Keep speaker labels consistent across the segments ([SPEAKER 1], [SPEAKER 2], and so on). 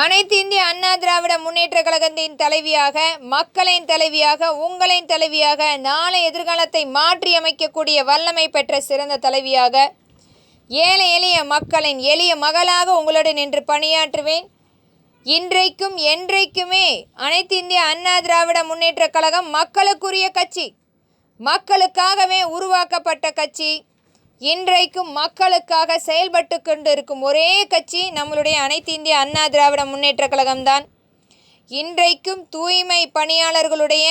[SPEAKER 1] அனைத்து இந்திய அண்ணா திராவிட முன்னேற்ற கழகத்தின் தலைவியாக, மக்களின் தலைவியாக, உங்களின் தலைவியாக, நாளை எதிர்காலத்தை மாற்றி அமைக்கக்கூடிய வல்லமை பெற்ற சிறந்த தலைவியாக, ஏழை எளிய மக்களின் எளிய மகளாக உங்களுடன் நின்று பணியாற்றுவேன். இன்றைக்கும் என்றைக்குமே அனைத்து இந்திய அண்ணா திராவிட முன்னேற்ற கழகம் மக்களுக்குரிய கட்சி, மக்களுக்காகவே உருவாக்கப்பட்ட கட்சி. இன்றைக்கும் மக்களுக்காக செயல்பட்டு கொண்டு இருக்கும் ஒரே கட்சி நம்மளுடைய அனைத்து இந்திய அண்ணா திராவிட முன்னேற்ற கழகம்தான். இன்றைக்கும் தூய்மை பணியாளர்களுடைய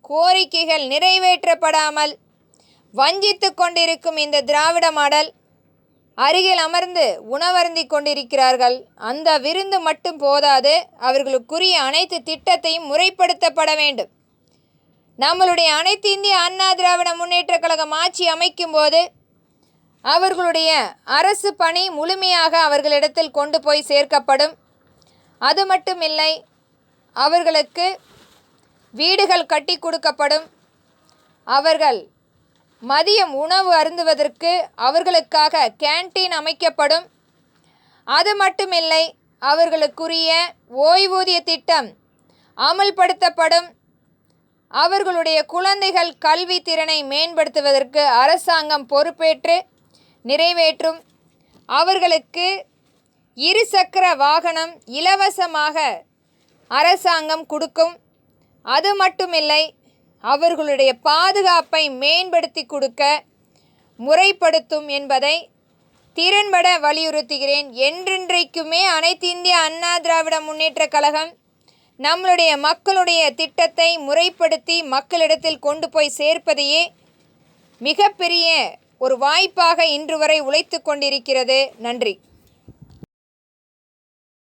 [SPEAKER 1] கோரிக்கைகள் நிறைவேற்றப்படாமல் வஞ்சித்து கொண்டிருக்கும் இந்த திராவிட மாடல் அருகில் அமர்ந்து உணவருந்தி கொண்டிருக்கிறார்கள். அந்த விருந்து மட்டும் போதாது, அவர்களுக்குரிய அனைத்து திட்டத்தையும் முறைப்படுத்தப்பட வேண்டும். நம்மளுடைய அனைத்து இந்திய அண்ணா திராவிட முன்னேற்ற கழகம் ஆட்சி அமைக்கும் போது அவர்களுடைய அரசு பணி முழுமையாக அவர்களிடத்தில் கொண்டு போய் சேர்க்கப்படும். அது மட்டுமில்லை, அவர்களுக்கு வீடுகள் கட்டி கொடுக்கப்படும். அவர்கள் மதியம் உணவு அருந்துவதற்கு அவர்களுக்காக கேன்டீன் அமைக்கப்படும். அது மட்டுமில்லை, அவர்களுக்குரிய ஓய்வூதிய திட்டம் அமல்படுத்தப்படும். அவர்களுடைய குழந்தைகள் கல்வி திறனை மேம்படுத்துவதற்கு அரசாங்கம் பொறுப்பேற்று நிறைவேற்றும். அவர்களுக்கு இருசக்கர வாகனம் இலவசமாக அரசாங்கம் கொடுக்கும். அது மட்டுமில்லை, அவர்களுடைய பாதுகாப்பை மேம்படுத்தி கொடுக்க முறைப்படுத்தும் என்பதை திறன்பட வலியுறுத்துகிறேன். என்றென்றைக்குமே அனைத்து இந்திய அண்ணா திராவிட முன்னேற்ற கழகம் நம்மளுடைய மக்களுடைய திட்டத்தை முறைப்படுத்தி மக்களிடத்தில் கொண்டு போய் சேர்ப்பதையே மிகப்பெரிய ஒரு வாய்ப்பாக இன்று வரை உழைத்து கொண்டிருக்கிறது. நன்றி.